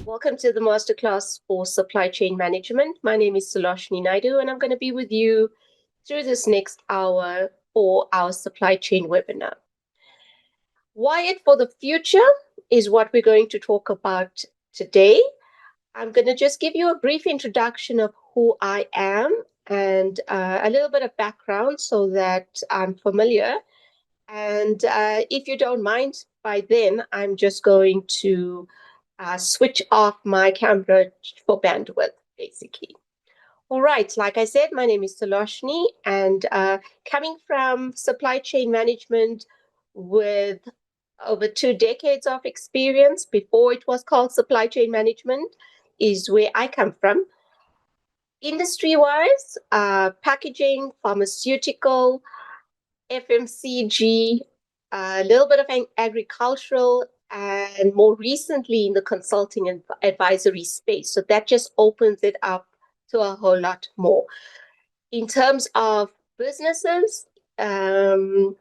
Welcome to the Masterclass for Supply Chain Management. My name is Saloshini Naidoo, and I'm going to be with you through this next hour for our supply chain webinar. Wired for the future is what we're going to talk about today. I'm going to just give you a brief introduction of who I am and a little bit of background so that I'm familiar. And if you don't mind, by then, I'm just going to switch off my camera for bandwidth, basically. All right, like I said, my name is Saloshini, and coming from supply chain management with over 2 decades of experience, before it was called supply chain management, is where I come from. Industry-wise, packaging, pharmaceutical, FMCG, a little bit of agricultural, and more recently in the consulting and advisory space. So that just opens it up to a whole lot more. In terms of businesses, local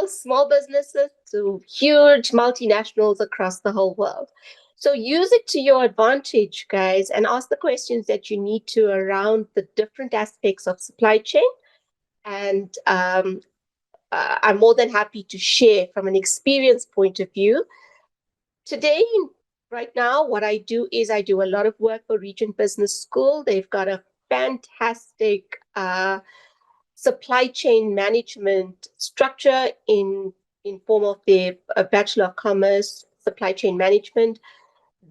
small businesses to huge multinationals across the whole world. So use it to your advantage, guys, and ask the questions that you need to around the different aspects of supply chain. And I'm more than happy to share from an experience point of view. Today, right now, what I do is I do a lot of work for Regent Business School. They've got a fantastic supply chain management structure in form of their Bachelor of Commerce, Supply Chain Management.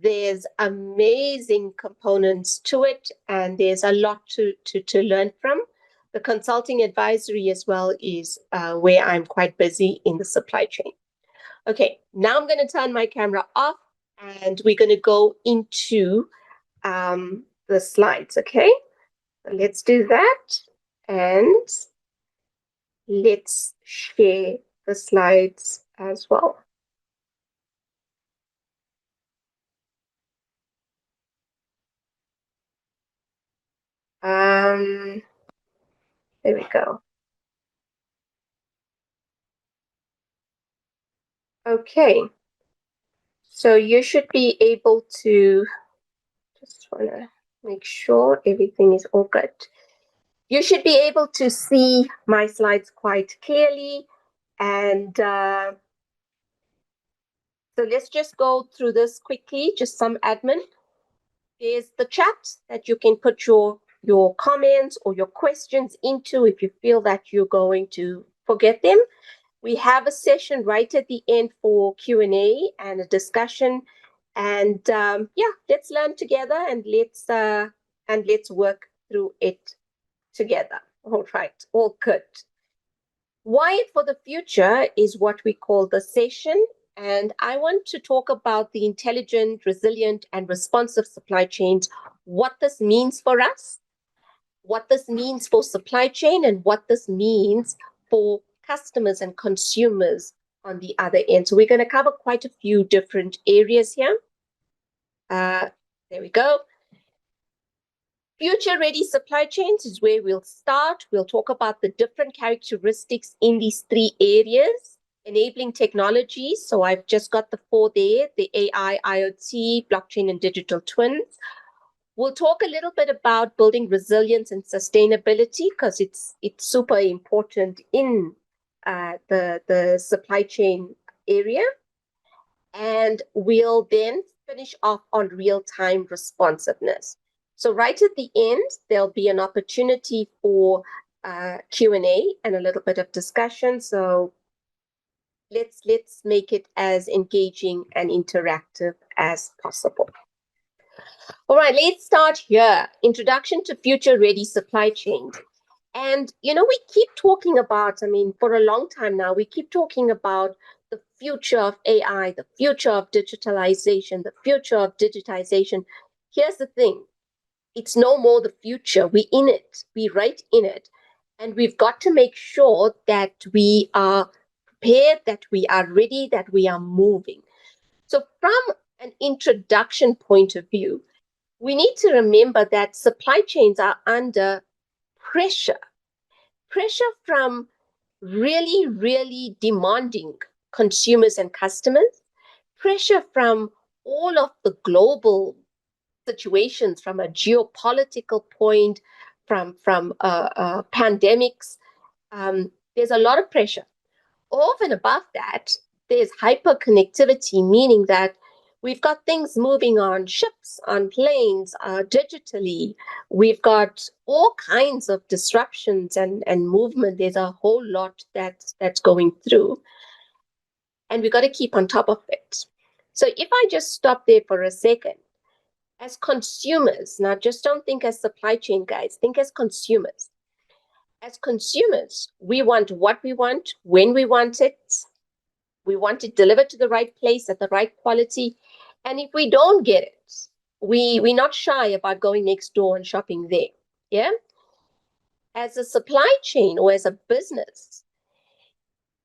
There's amazing components to it, and there's a lot to learn from. The consulting advisory as well is where I'm quite busy in the supply chain. Okay, now I'm going to turn my camera off and we're going to go into the slides, okay? So let's do that and let's share the slides as well. There we go. Okay, so you should be able to, just want to make sure everything is all good. You should be able to see my slides quite clearly. And so let's just go through this quickly, just some admin. There's the chat that you can put your comments or your questions into if you feel that you're going to forget them. We have a session right at the end for Q&A and a discussion. And yeah, let's learn together and let's work through it together. All right, all good. Wired for the future is what we call the session. And I want to talk about the intelligent, resilient, and responsive supply chains, what this means for us, what this means for supply chain, and what this means for customers and consumers on the other end. So we're going to cover quite a few different areas here. There we go. Future-ready supply chains is where we'll start. We'll talk about the different characteristics in these 3 areas. Enabling technologies. So I've just got the 4 there, the AI, IoT, blockchain, and digital twins. We'll talk a little bit about building resilience and sustainability because it's super important in the supply chain area. And we'll then finish off on real-time responsiveness. So right at the end, there'll be an opportunity for Q&A and a little bit of discussion. So let's make it as engaging and interactive as possible. All right, let's start here. Introduction to future-ready supply chains. And, you know, we keep talking about, I mean, for a long time now, we keep talking about the future of AI, the future of digitalization, the future of digitization. Here's the thing. It's no more the future. We're in it. We're right in it. And we've got to make sure that we are prepared, that we are ready, that we are moving. So from an introduction point of view, we need to remember that supply chains are under pressure from really demanding consumers and customers, pressure from all of the global situations from a geopolitical point, from pandemics, there's a lot of pressure. Over and above that, there's hyperconnectivity, meaning that we've got things moving on ships, on planes, digitally. We've got all kinds of disruptions and movement. There's a whole lot that's going through, and we've got to keep on top of it. So if I just stop there for a second, as consumers, now just don't think as supply chain guys, think as consumers. As consumers, we want what we want, when we want it. We want it delivered to the right place at the right quality. And if we don't get it, we're not shy about going next door and shopping there. Yeah. As a supply chain or as a business,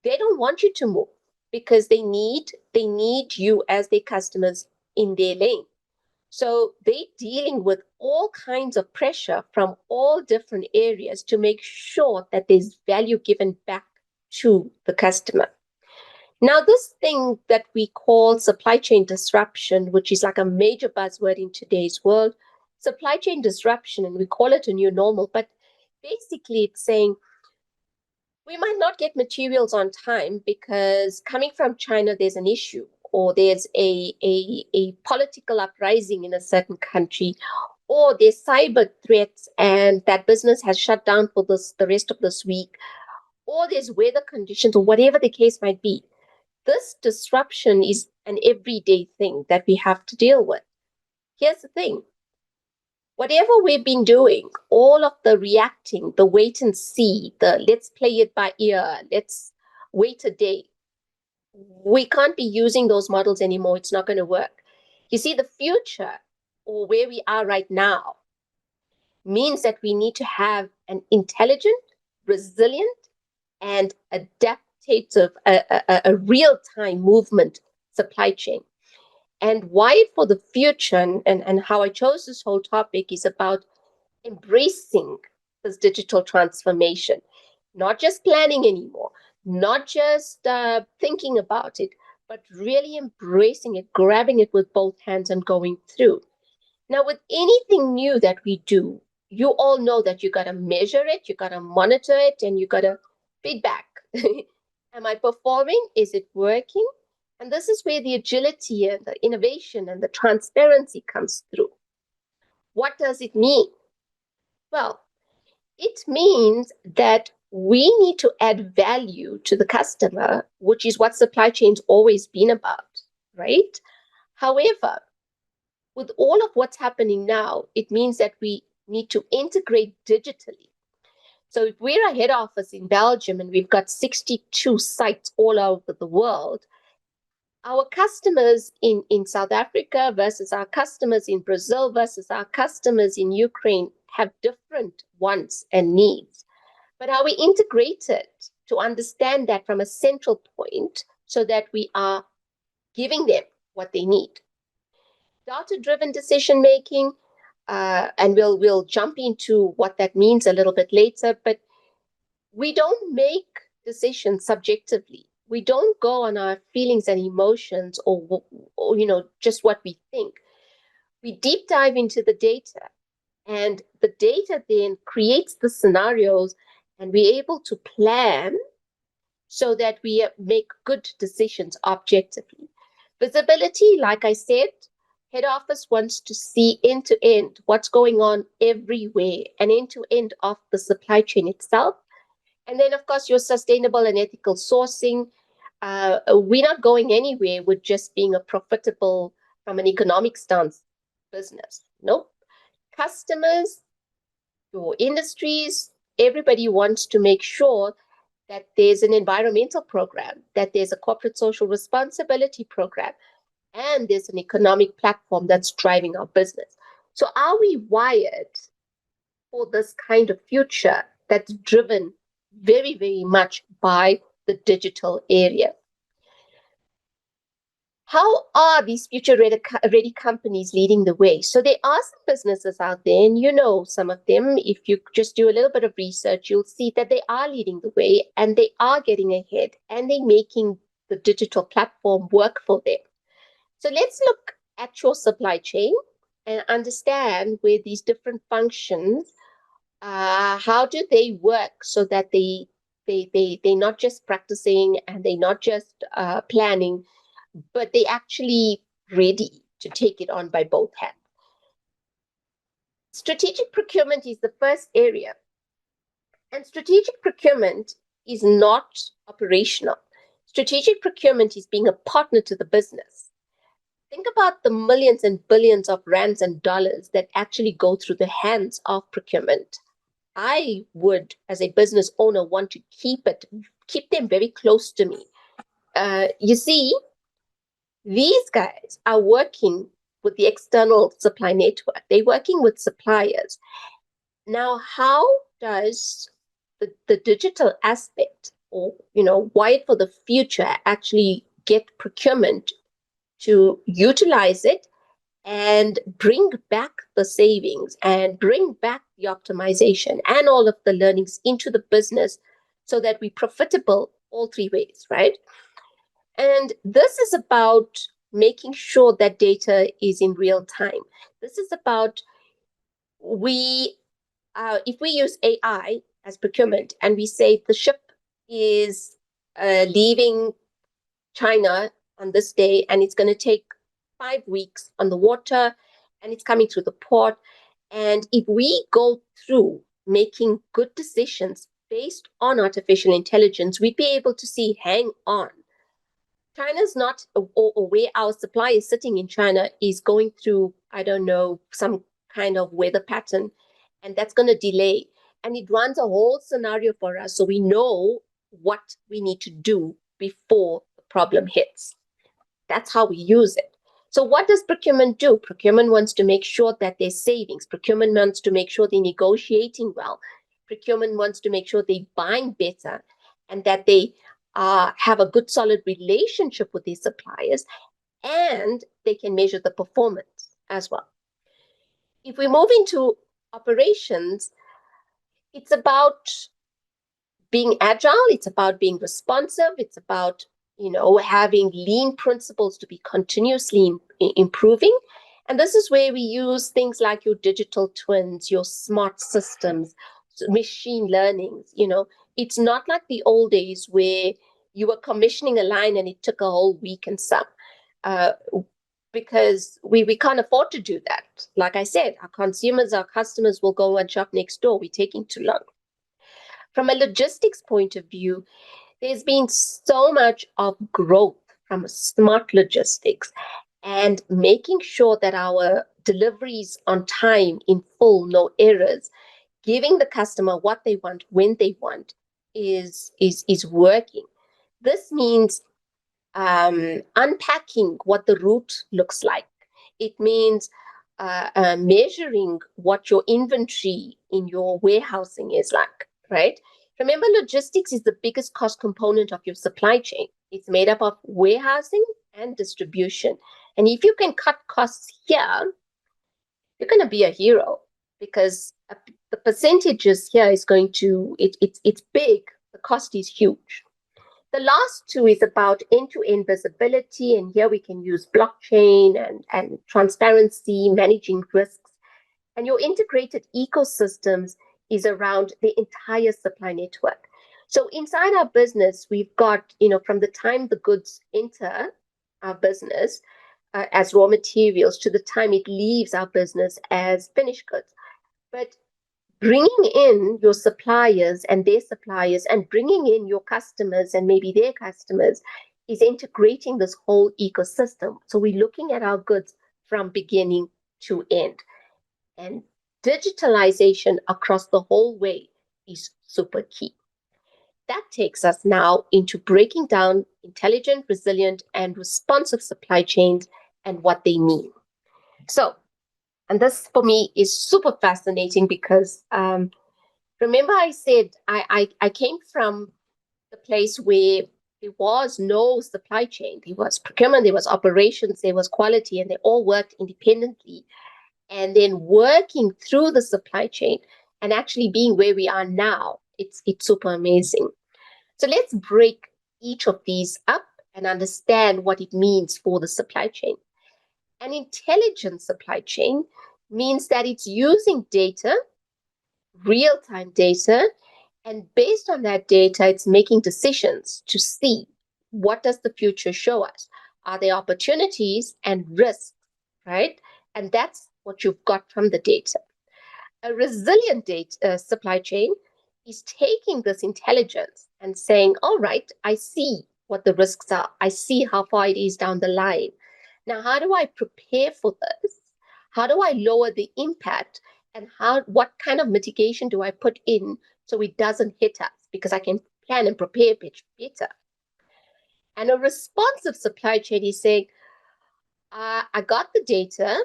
they don't want you to move because they need you as their customers in their lane. So they're dealing with all kinds of pressure from all different areas to make sure that there's value given back to the customer. Now, this thing that we call supply chain disruption, which is like a major buzzword in today's world, supply chain disruption, and we call it a new normal, but basically it's saying we might not get materials on time because coming from China, there's an issue, or there's a political uprising in a certain country, or there's cyber threats and that business has shut down for the rest of this week, or there's weather conditions, or whatever the case might be. This disruption is an everyday thing that we have to deal with. Here's the thing. Whatever we've been doing, all of the reacting, the wait and see, the let's play it by ear, let's wait a day, we can't be using those models anymore. It's not going to work. You see, the future, or where we are right now, means that we need to have an intelligent, resilient, and adaptive, a real-time movement supply chain. And why for the future, and how I chose this whole topic, is about embracing this digital transformation, not just planning anymore, not just thinking about it, but really embracing it, grabbing it with both hands and going through. Now, with anything new that we do, you all know that you got to measure it, you got to monitor it, and you got to feedback. Am I performing? Is it working? And this is where the agility and the innovation and the transparency comes through. What does it mean? Well, it means that we need to add value to the customer, which is what supply chain's always been about, right? However, with all of what's happening now, it means that we need to integrate digitally. So if we're a head office in Belgium and we've got 62 sites all over the world, our customers in South Africa versus our customers in Brazil versus our customers in Ukraine have different wants and needs. But are we integrated to understand that from a central point so that we are giving them what they need? Data-driven decision making, and we'll jump into what that means a little bit later, but we don't make decisions subjectively. We don't go on our feelings and emotions or just what we think. We deep dive into the data, and the data then creates the scenarios, and we're able to plan so that we make good decisions objectively. Visibility, like I said, head office wants to see end to end what's going on everywhere and end to end of the supply chain itself. And then, of course, your sustainable and ethical sourcing. We're not going anywhere with just being a profitable, from an economic stance, business. Nope. Customers, your industries, everybody wants to make sure that there's an environmental program, that there's a corporate social responsibility program, and there's an economic platform that's driving our business. So are we wired for this kind of future that's driven very, very much by the digital area? How are these future-ready companies leading the way? So there are some businesses out there, and you know some of them. If you just do a little bit of research, you'll see that they are leading the way, and they are getting ahead, and they're making the digital platform work for them. So let's look at your supply chain and understand where these different functions, how do they work so that they're not just practicing and they're not just planning, but they actually ready to take it on by both hands. Strategic procurement is the first area. And strategic procurement is not operational. Strategic procurement is being a partner to the business. Think about the millions and billions of rands and dollars that actually go through the hands of procurement. I would, as a business owner, want to keep them very close to me. You see, these guys are working with the external supply network. They're working with suppliers. Now, how does the digital aspect, or Wired for the Future, actually get procurement to utilize it and bring back the savings and bring back the optimization and all of the learnings into the business so that we're profitable all three ways, right? And this is about making sure that data is in real time. This is about if we use AI as procurement and we say the ship is leaving China on this day and it's going to take 5 weeks on the water and it's coming through the port. And if we go through making good decisions based on artificial intelligence, we'd be able to see, hang on, China's not, or where our supply is sitting in China is going through, I don't know, some kind of weather pattern, and that's going to delay. And it runs a whole scenario for us so we know what we need to do before the problem hits. That's how we use it. So what does procurement do? Procurement wants to make sure that there's savings. Procurement wants to make sure they're negotiating well. Procurement wants to make sure they're buying better and that they have a good, solid relationship with their suppliers, and they can measure the performance as well. If we move into operations, it's about being agile, it's about being responsive, it's about having lean principles to be continuously improving. And this is where we use things like your digital twins, your smart systems, machine learning. It's not like the old days where you were commissioning a line and it took a whole week and some, because we can't afford to do that. Like I said, our customers will go and shop next door. We're taking too long. From a logistics point of view, there's been so much of growth from smart logistics and making sure that our deliveries on time, in full, no errors, giving the customer what they want when they want is working. This means unpacking what the route looks like. It means measuring what your inventory in your warehousing is like, right? Remember, logistics is the biggest cost component of your supply chain. It's made up of warehousing and distribution. And if you can cut costs here, you're going to be a hero, because the percentages here is going to, it's big. The cost is huge. The last two is about end-to-end visibility. And here we can use blockchain and transparency, managing risks. And your integrated ecosystems is around the entire supply network. So inside our business, we've got, from the time the goods enter our business as raw materials to the time it leaves our business as finished goods. But bringing in your suppliers and their suppliers and bringing in your customers and maybe their customers is integrating this whole ecosystem. So we're looking at our goods from beginning to end. And digitalization across the whole way is super key. That takes us now into breaking down intelligent, resilient, and responsive supply chains and what they mean. So, and this for me is super fascinating because remember I said I came from the place where there was no supply chain. There was procurement, there was operations, there was quality, and they all worked independently. And then working through the supply chain and actually being where we are now, it's super amazing. So let's break each of these up and understand what it means for the supply chain. An intelligent supply chain means that it's using data, real-time data, and based on that data, it's making decisions to see what does the future show us. Are there opportunities and risks, right? And that's what you've got from the data. A resilient supply chain is taking this intelligence and saying, all right, I see what the risks are. I see how far it is down the line. Now, how do I prepare for this? How do I lower the impact? And what kind of mitigation do I put in so it doesn't hit us? Because I can plan and prepare better. And a responsive supply chain is saying, I got the data,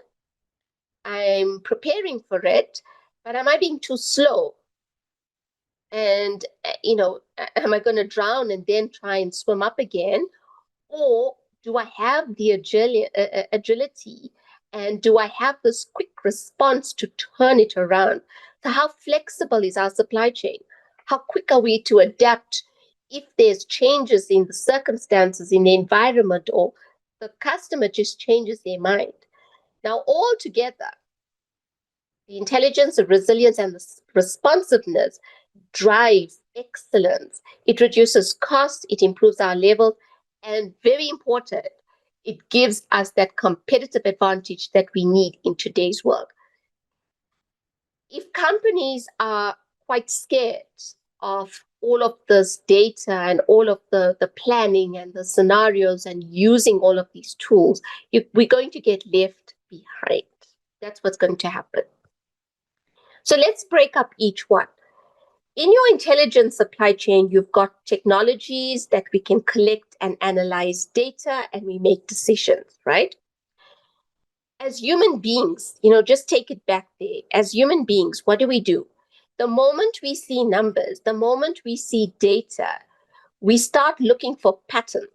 I'm preparing for it, but am I being too slow? And, am I going to drown and then try and swim up again? Or do I have the agility and do I have this quick response to turn it around? So how flexible is our supply chain? How quick are we to adapt if there's changes in the circumstances, in the environment, or the customer just changes their mind? Now, all together, the intelligence, the resilience, and the responsiveness drives excellence. It reduces costs, it improves our level, and very important, it gives us that competitive advantage that we need in today's world. If companies are quite scared of all of this data and all of the planning and the scenarios and using all of these tools, we're going to get left behind. That's what's going to happen. So let's break up each one. In your intelligent supply chain, you've got technologies that we can collect and analyze data and we make decisions, right? As human beings, just take it back there. As human beings, what do? The moment we see numbers, the moment we see data, we start looking for patterns.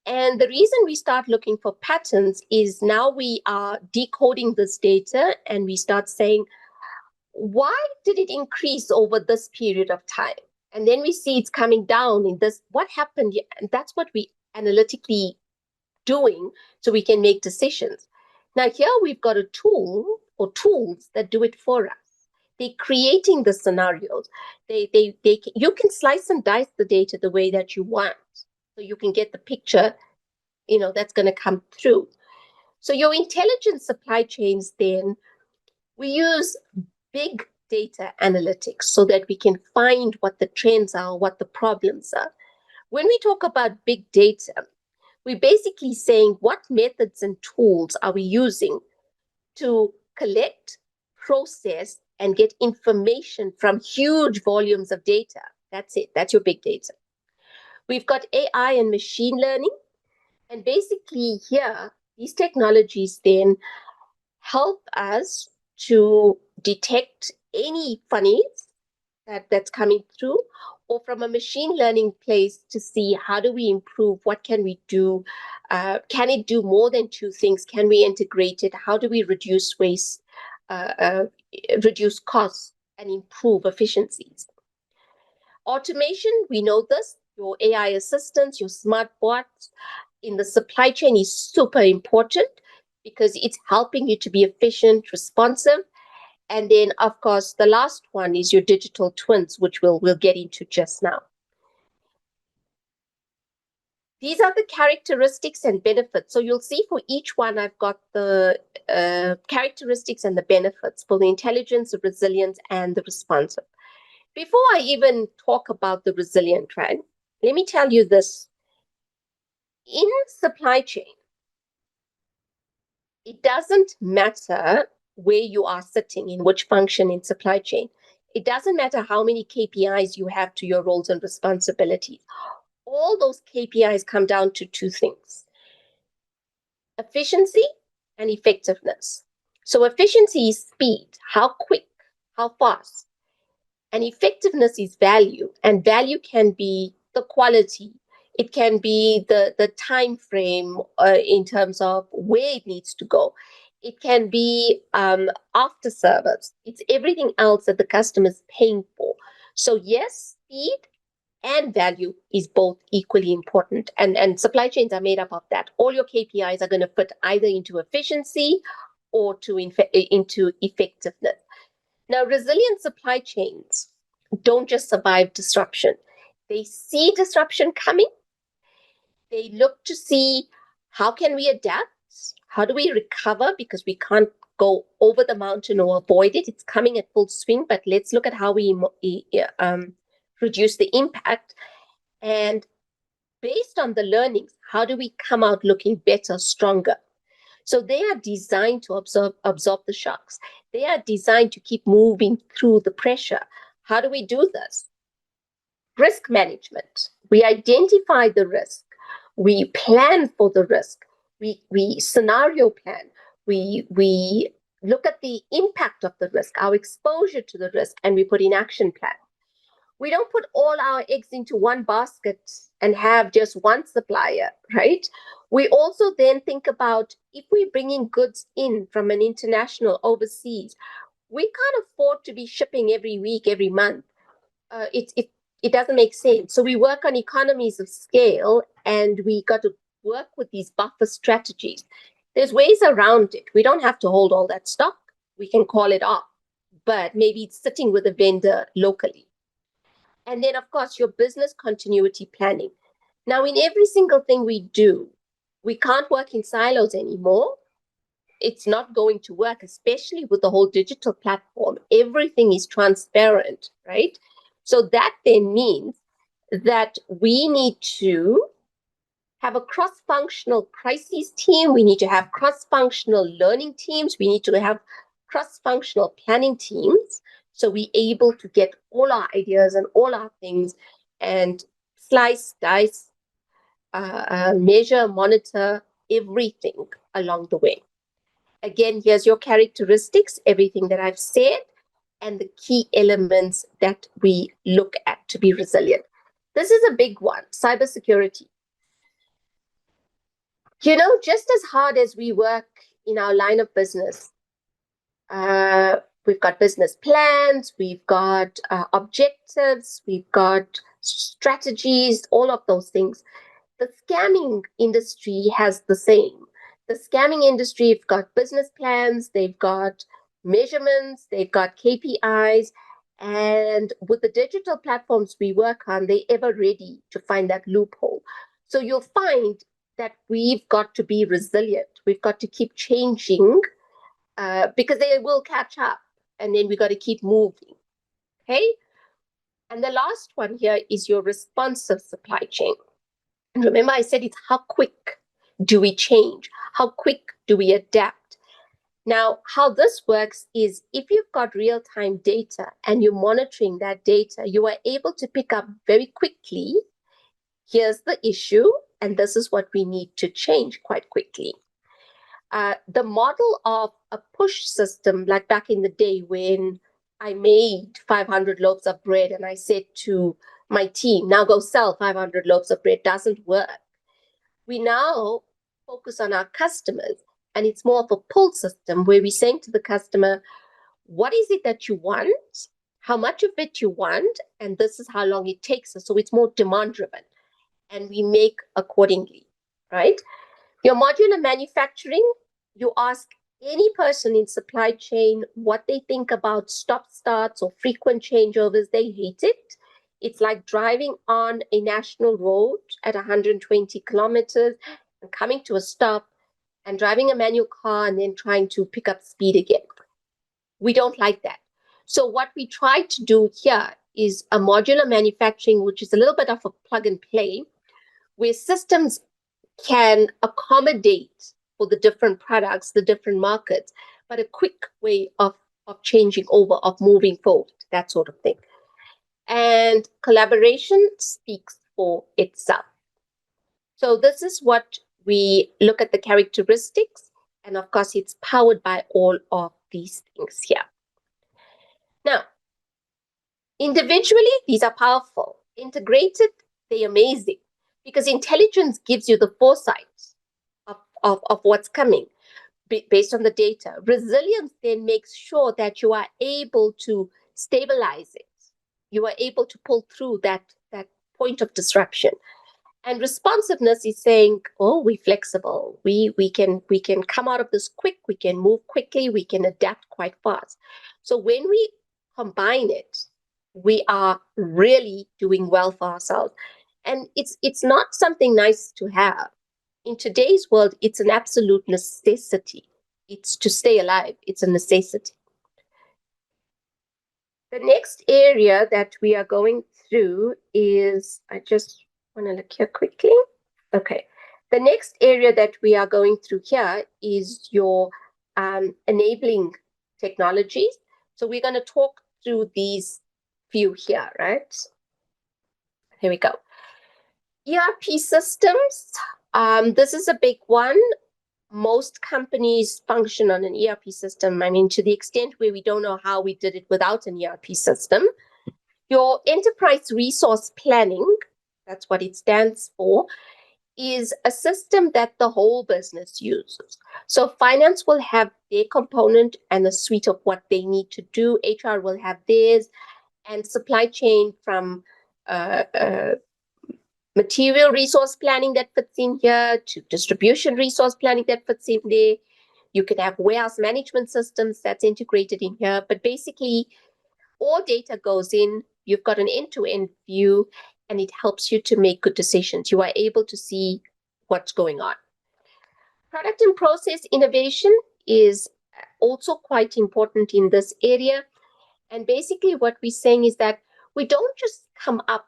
And the reason we start looking for patterns is now we are decoding this data and we start saying, why did it increase over this period of time? And then we see it's coming down in this, what happened? And that's what we analytically doing so we can make decisions. Now here we've got a tool or tools that do it for us. They're creating the scenarios. You can slice and dice the data the way that you want. So you can get the picture, that's going to come through. So your intelligent supply chains, then we use big data analytics so that we can find what the trends are, what the problems are. When we talk about big data, we're basically saying what methods and tools are we using to collect, process, and get information from huge volumes of data. That's it. That's your big data. We've got AI and machine learning. And basically here, these technologies then help us to detect any funnies that's coming through, or from a machine learning place to see how do we improve, what can we do, can it do more than two things, can we integrate it, how do we reduce waste, reduce costs, and improve efficiencies. Automation, we know this, your AI assistants, your smart bots in the supply chain is super important because it's helping you to be efficient, responsive. And then, of course, the last one is your digital twins, which we'll get into just now. These are the characteristics and benefits. So you'll see for each one, I've got the characteristics and the benefits for the intelligence, the resilience, and the responsive. Before I even talk about the resilient, right, let me tell you this. In supply chain, it doesn't matter where you are sitting, in which function in supply chain. It doesn't matter how many KPIs you have to your roles and responsibilities. All those KPIs come down to two things: efficiency and effectiveness. So efficiency is speed, how quick, how fast. And effectiveness is value. And value can be the quality. It can be the time frame in terms of where it needs to go. It can be after service. It's everything else that the customer is paying for. So yes, speed and value is both equally important. And supply chains are made up of that. All your KPIs are going to fit either into efficiency or into effectiveness. Now, resilient supply chains don't just survive disruption. They see disruption coming. They look to see how can we adapt? How do we recover? Because we can't go over the mountain or avoid it. It's coming at full swing, but let's look at how we reduce the impact. And based on the learnings, how do we come out looking better, stronger? So they are designed to absorb the shocks. They are designed to keep moving through the pressure. How do we do this? Risk management. We identify the risk. We plan for the risk. We scenario plan. We look at the impact of the risk, our exposure to the risk, and we put in action plan. We don't put all our eggs into one basket and have just one supplier, right? We also then think about if we're bringing goods in from an international overseas, we can't afford to be shipping every week, every month. It doesn't make sense. So we work on economies of scale, and we got to work with these buffer strategies. There's ways around it. We don't have to hold all that stock. We can call it off, but maybe it's sitting with a vendor locally. And then, of course, your business continuity planning. Now, in every single thing we do, we can't work in silos anymore. It's not going to work, especially with the whole digital platform. Everything is transparent, right? So that then means that we need to have a cross-functional crises team. We need to have cross-functional learning teams. We need to have cross-functional planning teams. So we're able to get all our ideas and all our things and slice, dice, measure, monitor everything along the way. Again, here's your characteristics, everything that I've said, and the key elements that we look at to be resilient. This is a big one, cybersecurity. You know, just as hard as we work in our line of business, we've got business plans, we've got objectives, we've got strategies, all of those things. The scamming industry has the same. The scamming industry have got business plans, they've got measurements, they've got KPIs, and with the digital platforms we work on, they're ever ready to find that loophole. So you'll find that we've got to be resilient. We've got to keep changing because they will catch up, and then we got to keep moving. Okay? And the last one here is your responsive supply chain. And remember, I said it's how quick do we change? How quick do we adapt? Now, how this works is if you've got real-time data and you're monitoring that data, you are able to pick up very quickly, here's the issue, and this is what we need to change quite quickly. The model of a push system, like back in the day when I made 500 loaves of bread and I said to my team, now go sell 500 loaves of bread, doesn't work. We now focus on our customers, and it's more of a pull system where we're saying to the customer, what is it that you want, how much of it you want, and this is how long it takes us. So it's more demand driven, and we make accordingly, right? Your modular manufacturing, you ask any person in supply chain what they think about stop starts or frequent changeovers, they hate it. It's like driving on a national road at 120 kilometers and coming to a stop and driving a manual car and then trying to pick up speed again. We don't like that. So what we try to do here is a modular manufacturing, which is a little bit of a plug and play, where systems can accommodate for the different products, the different markets, but a quick way of changing over, of moving forward, that sort of thing. And collaboration speaks for itself. So this is what we look at the characteristics, and of course it's powered by all of these things here. Now, individually, these are powerful. Integrated, they're amazing, because intelligence gives you the foresight of what's coming based on the data. Resilience then makes sure that you are able to stabilize it. You are able to pull through that point of disruption. And responsiveness is saying, oh, we're flexible. We can come out of this quick. We can move quickly. We can adapt quite fast. So when we combine it, we are really doing well for ourselves. And it's not something nice to have. In today's world, it's an absolute necessity. It's to stay alive. It's a necessity. The next area that we are going through is, I just want to look here quickly. Okay. The next area that we are going through here is your enabling technologies. So we're going to talk through these few here, right? Here we go. ERP systems. This is a big one. Most companies function on an ERP system. I mean, to the extent where we don't know how we did it without an ERP system. Your enterprise resource planning, that's what it stands for, is a system that the whole business uses. So finance will have their component and a suite of what they need to do. HR will have theirs, and supply chain from material resource planning that fits in here to distribution resource planning that fits in there. You can have warehouse management systems that's integrated in here, but basically all data goes in. You've got an end-to-end view, and it helps you to make good decisions. You are able to see what's going on. Product and process innovation is also quite important in this area. And basically what we're saying is that we don't just come up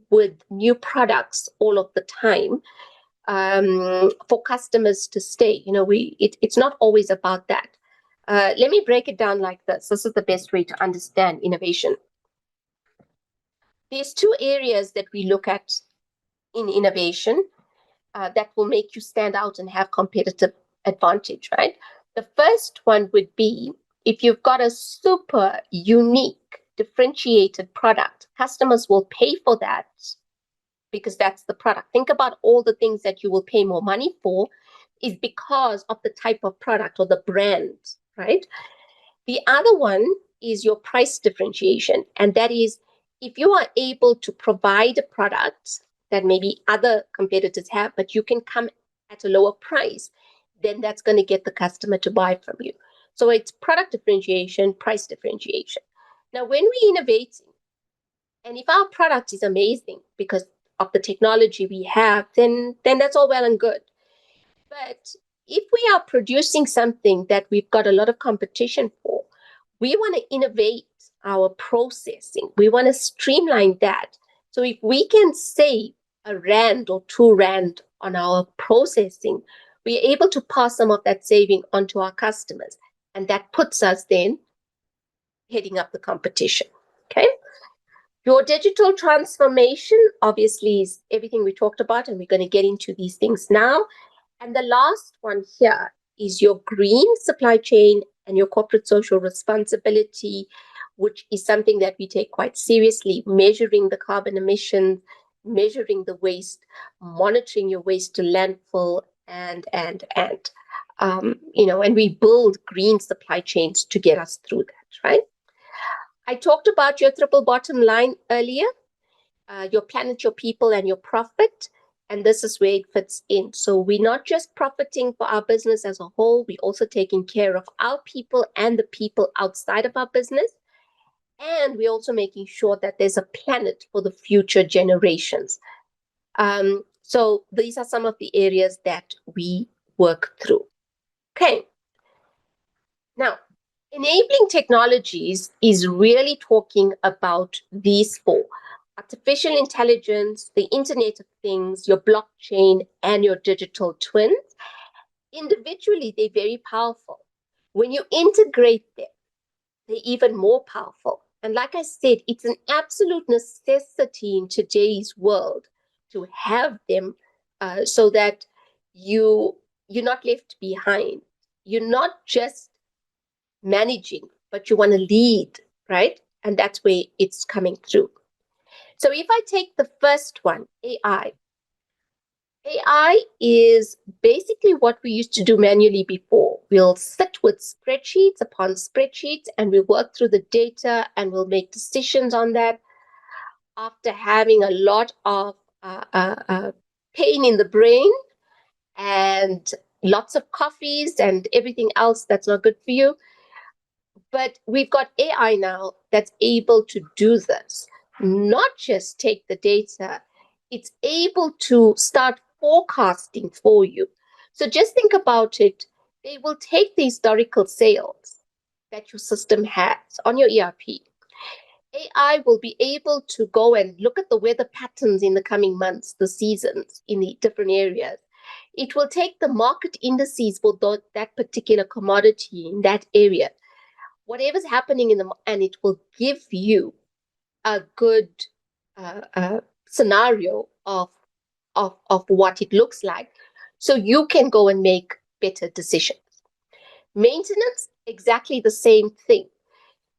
with new products all of the time for customers to stay. You know, it's not always about that. Let me break it down like this. This is the best way to understand innovation. There's two areas that we look at in innovation that will make you stand out and have competitive advantage, right? The first one would be if you've got a super unique, differentiated product, customers will pay for that because that's the product. Think about all the things that you will pay more money for is because of the type of product or the brand, right? The other one is your price differentiation. And that is if you are able to provide a product that maybe other competitors have, but you can come at a lower price, then that's going to get the customer to buy from you. So it's product differentiation, price differentiation. Now, when we innovate, and if our product is amazing because of the technology we have, then that's all well and good. But if we are producing something that we've got a lot of competition for, we want to innovate our processing. We want to streamline that. So if we can save R1 or R2 on our processing, we're able to pass some of that saving onto our customers. And that puts us then heading up the competition. Okay. Your digital transformation, obviously, is everything we talked about, and we're going to get into these things now. And the last one here is your green supply chain and your corporate social responsibility, which is something that we take quite seriously, measuring the carbon emissions, measuring the waste, monitoring your waste to landfill, and we build green supply chains to get us through that, right? I talked about your triple bottom line earlier, your planet, your people, and your profit. And this is where it fits in. So we're not just profiting for our business as a whole, we're also taking care of our people and the people outside of our business. And we're also making sure that there's a planet for the future generations. So these are some of the areas that we work through. Okay. Now, enabling technologies is really talking about these four: artificial intelligence, the Internet of Things, your blockchain, and your digital twins. Individually, they're very powerful. When you integrate them, they're even more powerful. And like I said, it's an absolute necessity in today's world to have them so that you're not left behind. You're not just managing, but you want to lead, right? And that's where it's coming through. So if I take the first one, AI is basically what we used to do manually before. We'll sit with spreadsheets upon spreadsheets and we'll work through the data and we'll make decisions on that. after having a lot of pain in the brain and lots of coffees and everything else that's not good for you. But we've got AI now that's able to do this, not just take the data, it's able to start forecasting for you. So just think about it. They will take the historical sales that your system has on your ERP. AI will be able to go and look at the weather patterns in the coming months, the seasons in the different areas. It will take the market indices for that particular commodity in that area, whatever's happening in the, and it will give you a good scenario of what it looks like, so you can go and make better decisions. Maintenance, exactly the same thing.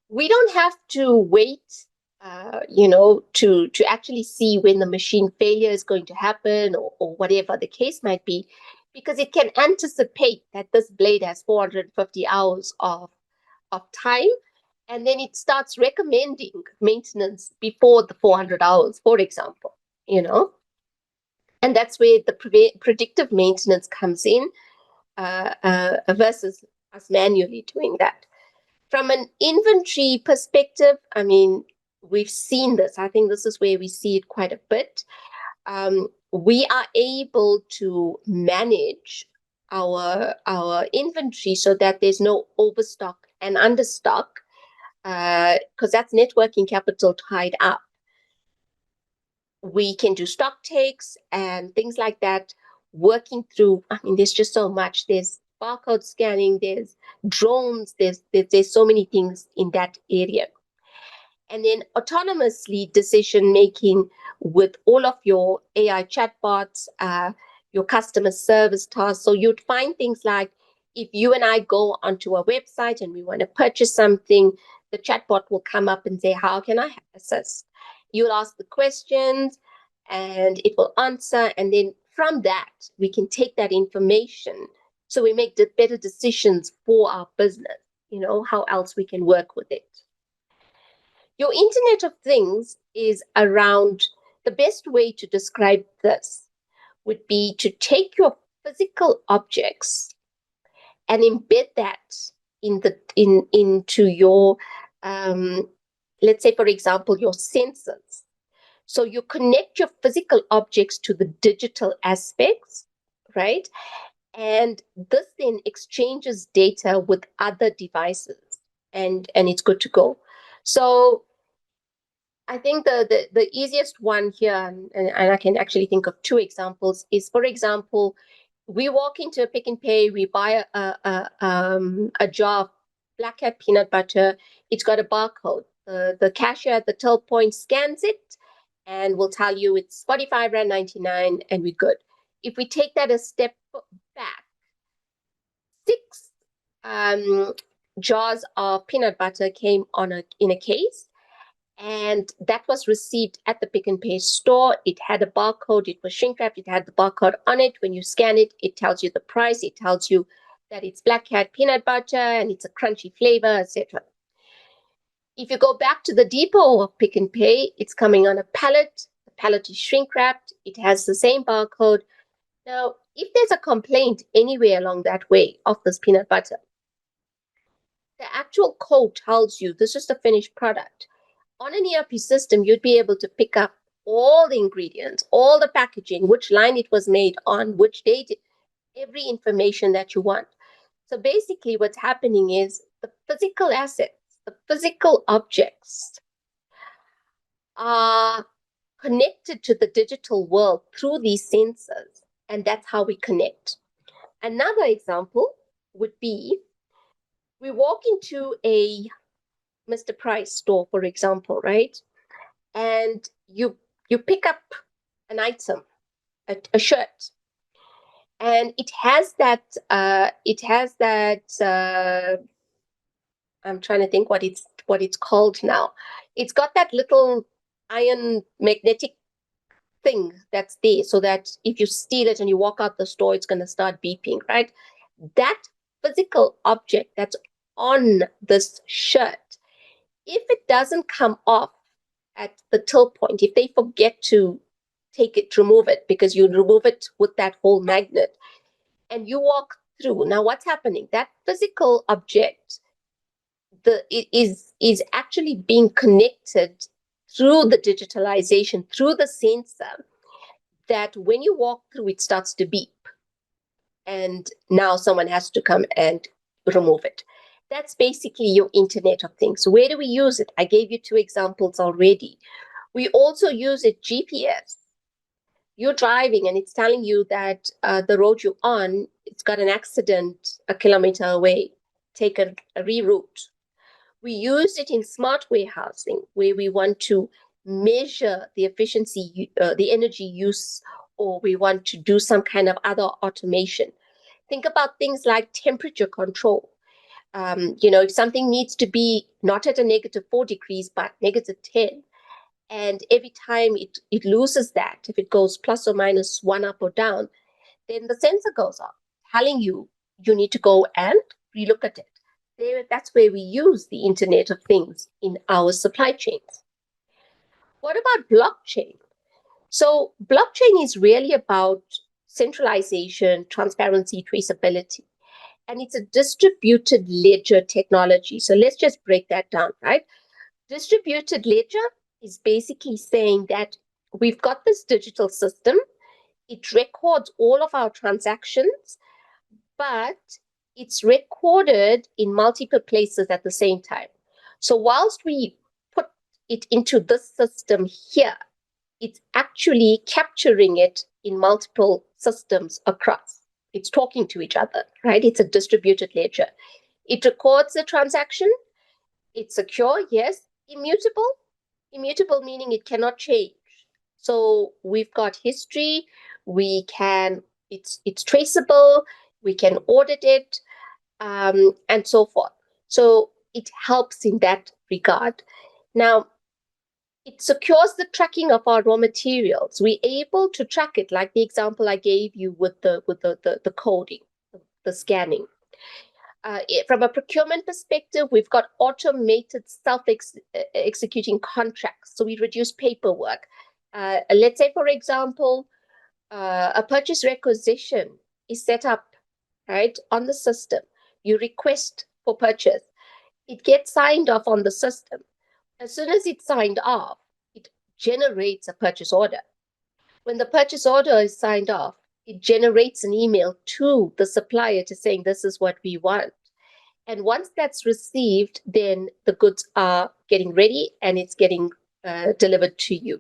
We don't have to wait, to actually see when the machine failure is going to happen, or whatever the case might be, because it can anticipate that this blade has 450 hours of time, and then it starts recommending maintenance before the 400 hours, for example, and that's where the predictive maintenance comes in, versus us manually doing that. From an inventory perspective, I mean, we've seen this. I think this is where we see it quite a bit. We are able to manage our inventory so that there's no overstock and understock, because that's net working capital tied up. We can do stock takes and things like that, working through, I mean, there's just so much. There's barcode scanning, there's drones, there's so many things in that area. And then autonomously decision making with all of your AI chatbots, your customer service tasks. So you'd find things like, if you and I go onto a website and we want to purchase something, the chatbot will come up and say, how can I assist? You'll ask the questions and it will answer. And then from that, we can take that information so we make better decisions for our business, how else we can work with it. Your Internet of Things is around, the best way to describe this would be to take your physical objects and embed that into your, let's say, for example, your sensors. So you connect your physical objects to the digital aspects, right? And this then exchanges data with other devices, and it's good to go. So I think the easiest one here, and I can actually think of two examples, is, for example, we walk into a Pick n Pay, we buy a jar of Black Cat peanut butter. It's got a barcode. The cashier at the till point scans it and will tell you it's 45.99 Rand, and we're good. If we take that a step back, 6 jars of peanut butter came in a case, and that was received at the Pick n Pay store. It had a barcode. It was shrink wrapped. It had the barcode on it. When you scan it, it tells you the price. It tells you that it's Black Cat peanut butter and it's a crunchy flavor, etc. If you go back to the depot of Pick n Pay, it's coming on a pallet. The pallet is shrink wrapped. It has the same barcode. Now, if there's a complaint anywhere along that way of this peanut butter, the actual code tells you this is the finished product. On an ERP system, you'd be able to pick up all the ingredients, all the packaging, which line it was made on, which date, every information that you want. So basically what's happening is the physical assets, the physical objects are connected to the digital world through these sensors, and that's how we connect. Another example would be, we walk into a Mr. Price store, for example, right? And you pick up an item, a shirt, and it has that I'm trying to think what it's called now. It's got that little iron magnetic thing that's there, so that if you steal it and you walk out the store, it's going to start beeping, right? That physical object that's on this shirt, if it doesn't come off at the till point, if they forget to remove it, because you remove it with that whole magnet, and you walk through, now what's happening? That physical object is actually being connected through the digitalization, through the sensor, that when you walk through, it starts to beep. And now someone has to come and remove it. That's basically your Internet of Things. Where do we use it? I gave you 2 examples already. We also use it GPS. You're driving and it's telling you that the road you're on, it's got an accident a kilometer away. Take a reroute. We use it in smart warehousing, where we want to measure the efficiency, the energy use, or we want to do some kind of other automation. Think about things like temperature control. If something needs to be not at a -4 degrees, but -10, and every time it loses that, if it goes plus or minus 1 up or down, then the sensor goes off, telling you need to go and relook at it. That's where we use the Internet of Things in our supply chains. What about blockchain? So blockchain is really about centralization, transparency, traceability, and it's a distributed ledger technology. So let's just break that down, right? Distributed ledger is basically saying that we've got this digital system. It records all of our transactions, but it's recorded in multiple places at the same time. So whilst we put it into this system here, it's actually capturing it in multiple systems across. It's talking to each other, right? It's a distributed ledger. It records the transaction. It's secure, yes. Immutable. Immutable meaning it cannot change. So we've got history. It's traceable. We can audit it, and so forth. So it helps in that regard. Now, it secures the tracking of our raw materials. We're able to track it, like the example I gave you with the coding, the scanning. From a procurement perspective, we've got automated self-executing contracts, so we reduce paperwork. Let's say, for example, a purchase requisition is set up, right, on the system. You request for purchase. It gets signed off on the system. As soon as it's signed off, it generates a purchase order. When the purchase order is signed off, it generates an email to the supplier to saying, this is what we want. And once that's received, then the goods are getting ready and it's getting delivered to you.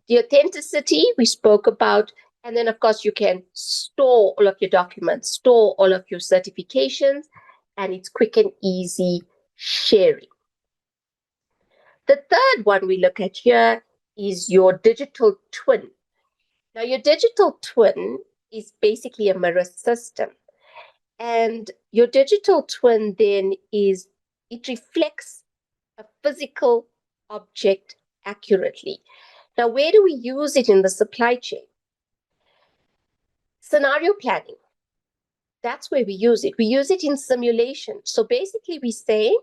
The authenticity we spoke about. And then, of course, you can store all of your documents, store all of your certifications, and it's quick and easy sharing. The third one we look at here is your digital twin. Now, your digital twin is basically a mirror system. And your digital twin then it reflects a physical object accurately. Now, where do we use it in the supply chain? Scenario planning. That's where we use it. We use it in simulation. So basically we say,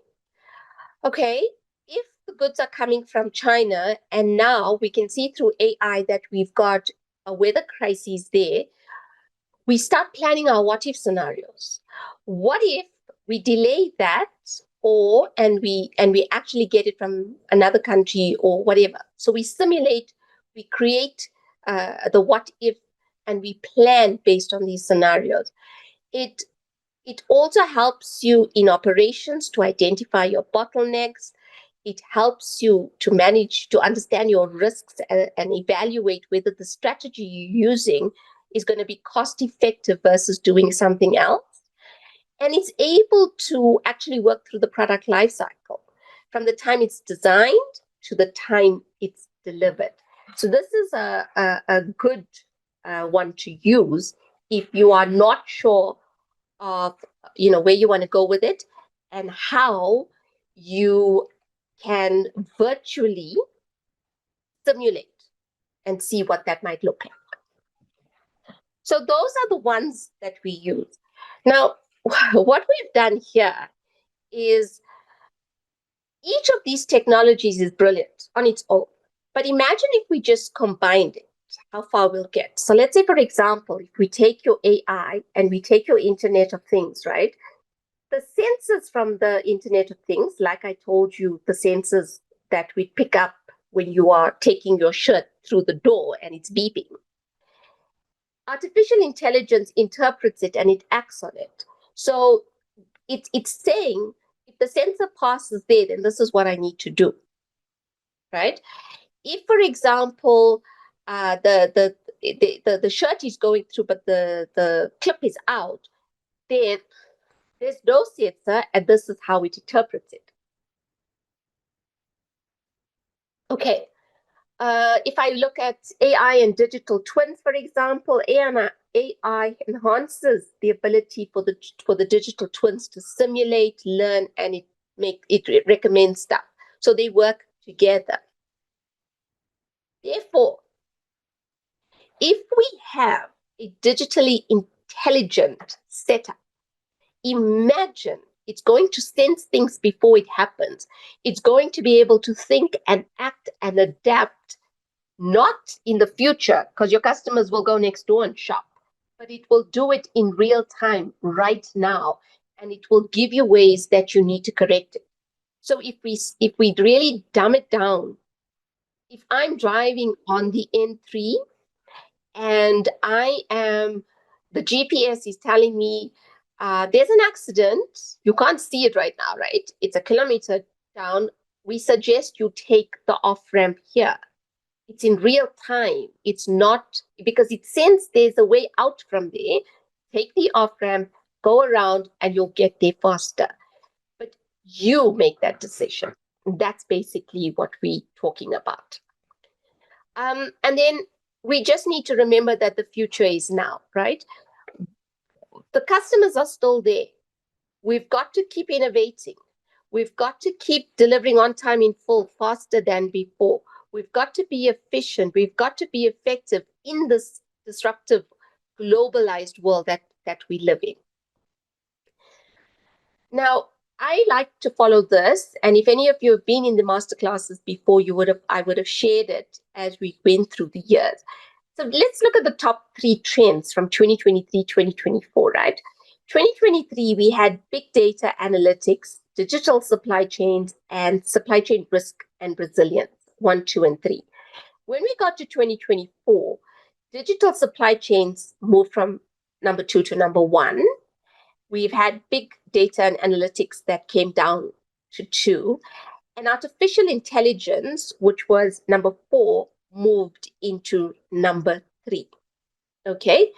okay, if the goods are coming from China and now we can see through AI that we've got a weather crisis there, we start planning our what if scenarios. What if we delay that, and we actually get it from another country or whatever? So we simulate, we create the what if, and we plan based on these scenarios. It also helps you in operations to identify your bottlenecks. It helps you to manage, to understand your risks and evaluate whether the strategy you're using is going to be cost effective versus doing something else. And it's able to actually work through the product life cycle from the time it's designed to the time it's delivered. So this is a good one to use if you are not sure of where you want to go with it and how you can virtually simulate and see what that might look like. So those are the ones that we use. Now, what we've done here is Each of these technologies is brilliant on its own. But imagine if we just combined it, how far we'll get. So let's say, for example, if we take your AI and we take your Internet of Things, right? The sensors from the Internet of Things, like I told you, the sensors that we pick up when you are taking your shirt through the door and it's beeping. Artificial intelligence interprets it and it acts on it. So it's saying, if the sensor passes there, then this is what I need to do, right? If, for example, the shirt is going through, but the clip is out, then there's no sensor, and this is how it interprets it. Okay. If I look at AI and digital twins, for example, AI enhances the ability for the digital twins to simulate, learn, and it recommends stuff. So they work together. Therefore, if we have a digitally intelligent setup, imagine it's going to sense things before it happens. It's going to be able to think and act and adapt, not in the future, because your customers will go next door and shop, but it will do it in real time right now, and it will give you ways that you need to correct it. So if we really dumb it down, if I'm driving on the N3 and the GPS is telling me there's an accident. You can't see it right now, right? It's a kilometer down. We suggest you take the off ramp here. It's in real time. It's not, because it sends there's a way out from there. Take the off ramp, go around, and you'll get there faster. But you make that decision. That's basically what we're talking about. And then we just need to remember that the future is now, right? The customers are still there. We've got to keep innovating. We've got to keep delivering on time in full faster than before. We've got to be efficient. We've got to be effective in this disruptive, globalized world that we live in. Now, I like to follow this, and if any of you have been in the masterclasses before, I would have shared it as we went through the years. So let's look at the top 3 trends from 2023, 2024, right? 2023, we had big data analytics, digital supply chains, and supply chain risk and resilience, 1, 2, and 3. When we got to 2024, digital supply chains moved from number 2 to number 1. We've had big data and analytics that came down to 2. And artificial intelligence, which was number 4, moved into number 3. Okay.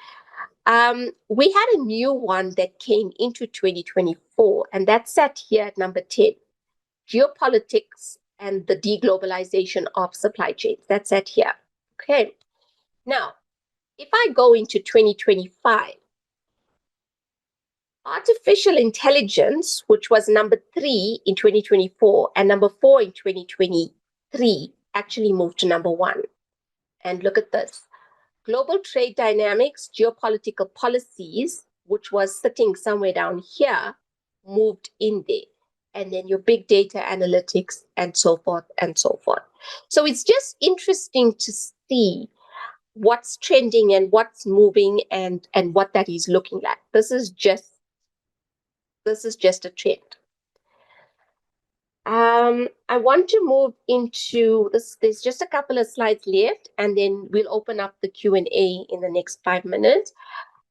We had a new one that came into 2024, and that sat here at number 10. Geopolitics and the deglobalization of supply chains. That's sat here. Okay. Now, if I go into 2025, artificial intelligence, which was number 3 in 2024 and number 4 in 2023, actually moved to number 1. And look at this. Global trade dynamics, geopolitical policies, which was sitting somewhere down here, moved in there. And then your big data analytics and so forth and so forth. So it's just interesting to see what's trending and what's moving and what that is looking like. This is just a trend. I want to move into this. There's just a couple of slides left, and then we'll open up the Q&A in the next 5 minutes.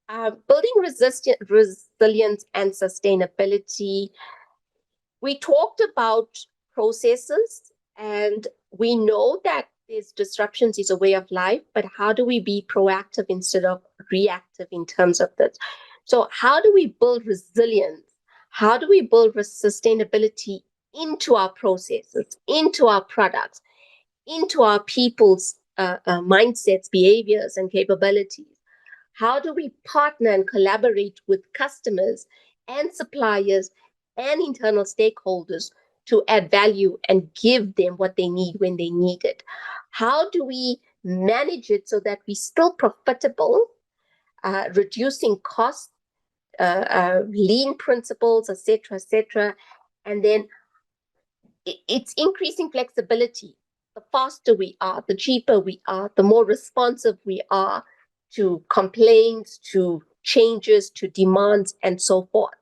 Building resilience and sustainability. We talked about processes, and we know that there's disruptions is a way of life, but how do we be proactive instead of reactive in terms of this? So how do we build resilience? How do we build sustainability into our processes, into our products, into our people's mindsets, behaviors, and capabilities? How do we partner and collaborate with customers and suppliers and internal stakeholders to add value and give them what they need when they need it? How do we manage it so that we're still profitable, reducing costs, lean principles, etc., etc., and then it's increasing flexibility. The faster we are, the cheaper we are, the more responsive we are to complaints, to changes, to demands, and so forth.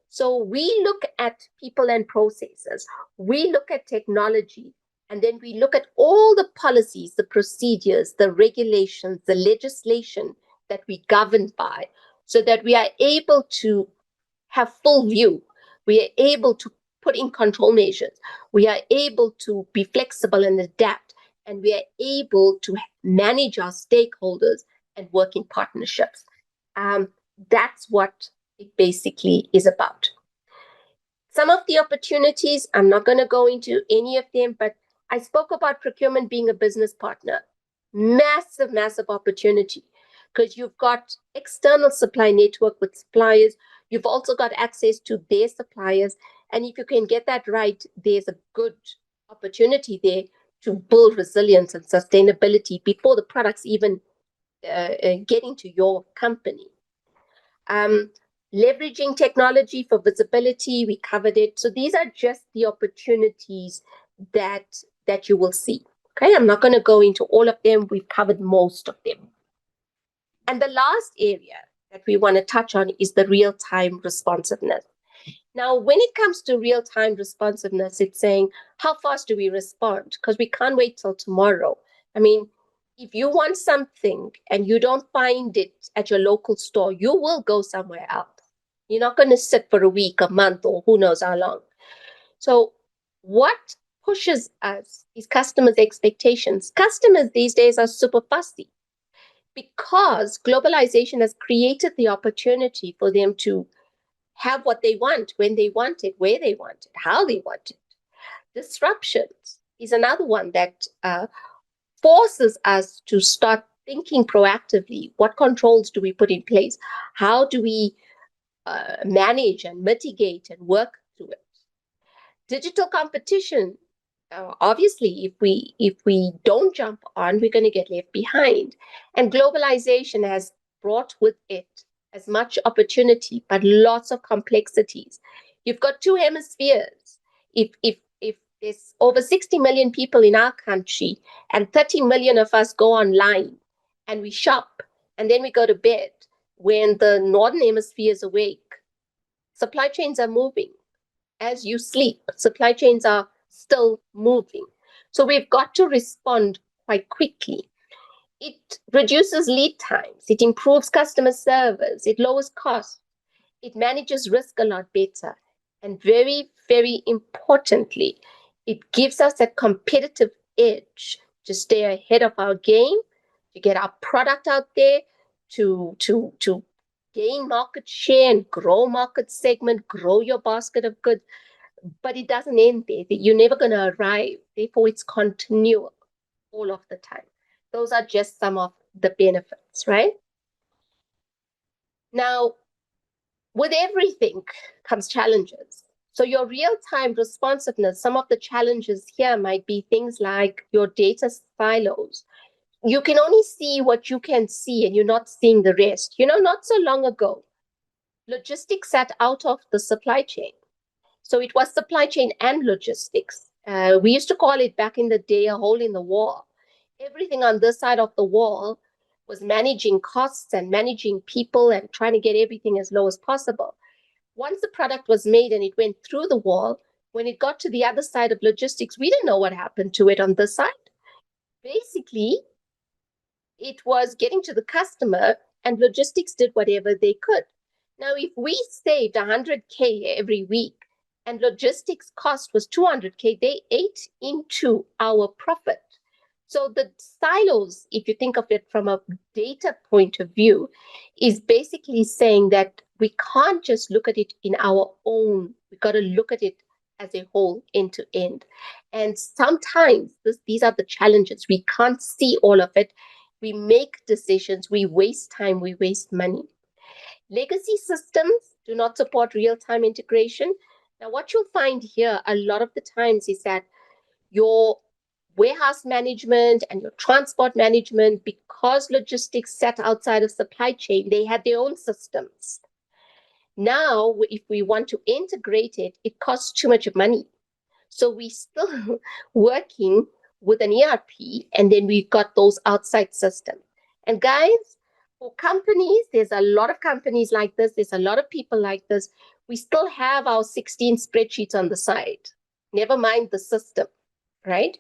So we look at people and processes, we look at technology, and then we look at all the policies, the procedures, the regulations, the legislation that we govern by, so that we are able to have full view. We are able to put in control measures. We are able to be flexible and adapt. And we are able to manage our stakeholders and work in partnerships. That's what it basically is about. Some of the opportunities, I'm not going to go into any of them, but I spoke about procurement being a business partner. Massive, massive opportunity, because you've got external supply network with suppliers. You've also got access to their suppliers. And if you can get that right, there's a good opportunity there to build resilience and sustainability before the products even get into your company. Leveraging technology for visibility, we covered it. So these are just the opportunities that you will see. Okay, I'm not going to go into all of them. We've covered most of them. And the last area that we want to touch on is the real-time responsiveness. Now, when it comes to real-time responsiveness, it's saying, how fast do we respond? Because we can't wait till tomorrow. I mean, if you want something and you don't find it at your local store, you will go somewhere else. You're not going to sit for a week, a month, or who knows how long. So what pushes us is customers' expectations. Customers these days are super fussy because globalization has created the opportunity for them to have what they want, when they want it, where they want it, how they want it. Disruptions is another one that forces us to start thinking proactively. What controls do we put in place? How do we manage and mitigate and work through it? Digital competition, obviously, if we don't jump on, we're going to get left behind. And globalization has brought with it as much opportunity, but lots of complexities. You've got two hemispheres. If there's over 60 million people in our country, and 30 million of us go online and we shop, and then we go to bed, when the northern hemisphere is awake, supply chains are moving. As you sleep, supply chains are still moving. So we've got to respond quite quickly. It reduces lead times, it improves customer service, it lowers costs, it manages risk a lot better. And very, very importantly, it gives us a competitive edge to stay ahead of our game, to get our product out there, to gain market share and grow market segment, grow your basket of goods. But it doesn't end there. You're never going to arrive. Therefore, it's continual all of the time. Those are just some of the benefits, right? Now, with everything comes challenges. So your real-time responsiveness, some of the challenges here might be things like your data silos. You can only see what you can see and you're not seeing the rest. Not so long ago, logistics sat out of the supply chain. So it was supply chain and logistics. We used to call it back in the day a hole in the wall. Everything on this side of the wall was managing costs and managing people and trying to get everything as low as possible. Once the product was made and it went through the wall, when it got to the other side of logistics, we didn't know what happened to it on this side. Basically, it was getting to the customer and logistics did whatever they could. Now, if we saved 100K every week and logistics cost was 200K, they ate into our profit. So the silos, if you think of it from a data point of view, is basically saying that we can't just look at it in our own. We've got to look at it as a whole, end to end. And sometimes these are the challenges. We can't see all of it. We make decisions, we waste time, we waste money. Legacy systems do not support real-time integration. Now, what you'll find here a lot of the times is that your warehouse management and your transport management, because logistics sat outside of supply chain, they had their own systems. Now, if we want to integrate it, it costs too much money. So we still working with an ERP, and then we've got those outside systems. And guys, for companies, there's a lot of companies like this. There's a lot of people like this. We still have our 16 spreadsheets on the side. Never mind the system, right?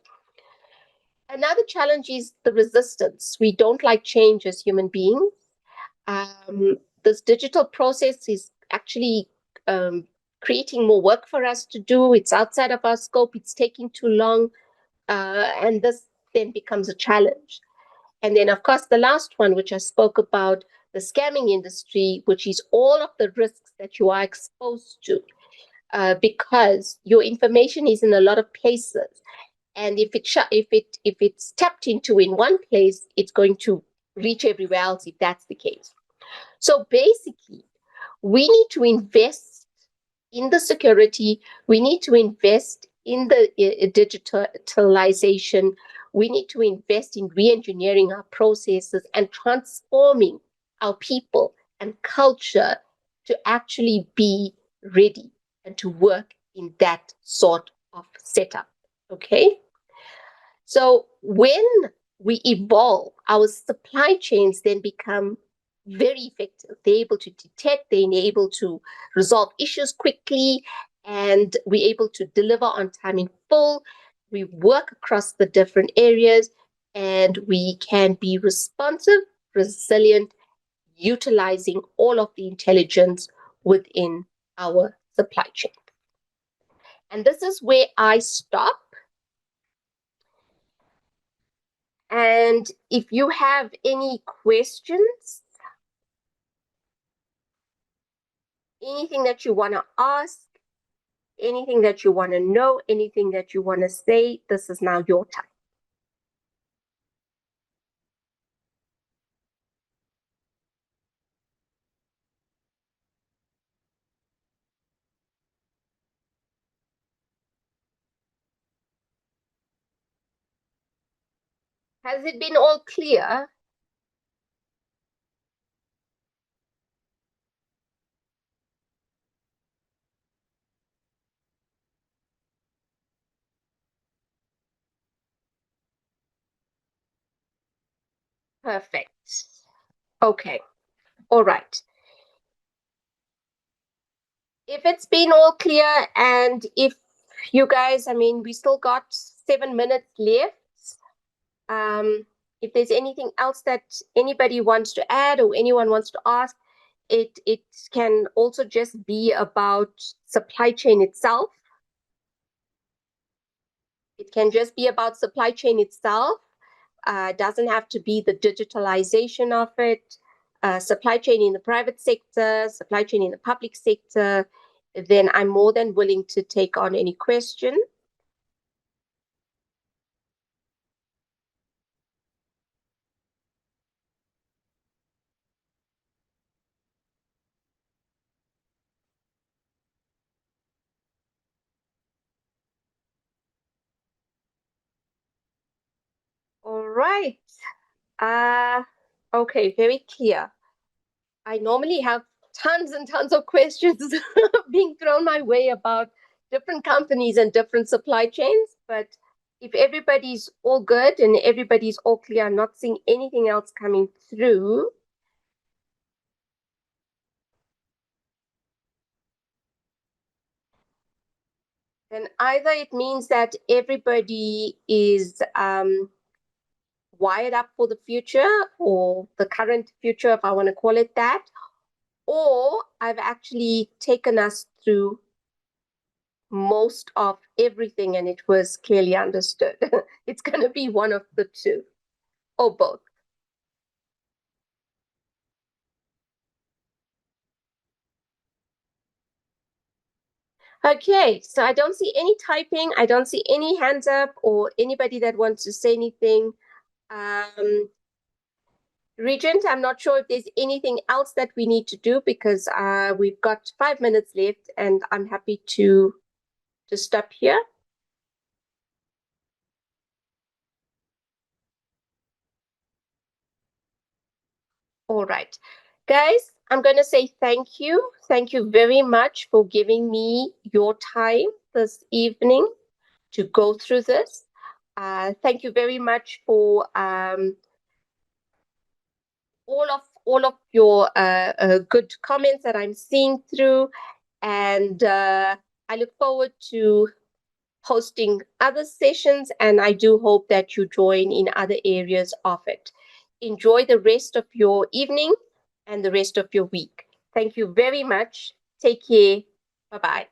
Another challenge is the resistance. We don't like change as human beings. This digital process is actually creating more work for us to do. It's outside of our scope. It's taking too long. And this then becomes a challenge. And then, of course, the last one, which I spoke about, the scamming industry, which is all of the risks that you are exposed to because your information is in a lot of places. And if it's tapped into in one place, it's going to reach everywhere else if that's the case. So basically, we need to invest in the security. We need to invest in the digitalization. We need to invest in re-engineering our processes and transforming our people and culture to actually be ready and to work in that sort of setup. Okay? So when we evolve, our supply chains then become very effective. They're able to detect, they're able to resolve issues quickly, and we're able to deliver on time in full. We work across the different areas, and we can be responsive, resilient, utilizing all of the intelligence within our supply chain. And this is where I stop. And if you have any questions, anything that you want to ask, anything that you want to know, anything that you want to say, this is now your time. Has it been all clear? Perfect. Okay. All right. If it's been all clear, and if you guys, I mean, we still got 7 minutes left. If there's anything else that anybody wants to add or anyone wants to ask, it can also just be about supply chain itself. It can just be about supply chain itself. Doesn't have to be the digitalization of it. Supply chain in the private sector, supply chain in the public sector. Then I'm more than willing to take on any question. All right. Okay, very clear. I normally have tons and tons of questions being thrown my way about different companies and different supply chains, but if everybody's all good and everybody's all clear, I'm not seeing anything else coming through. Then either it means that everybody is wired up for the future or the current future, if I want to call it that, or I've actually taken us through most of everything and it was clearly understood. It's going to be one of the two or both. Okay, so I don't see any typing. I don't see any hands up or anybody that wants to say anything. Regent, I'm not sure if there's anything else that we need to do because we've got 5 minutes left and I'm happy to stop here. All right. Guys, I'm going to say thank you. Thank you very much for giving me your time this evening. to go through this. Thank you very much for all of your good comments that I'm seeing through, and I look forward to hosting other sessions, and I do hope that you join in other areas of it. Enjoy the rest of your evening and the rest of your week. Thank you very much. Take care. Bye bye.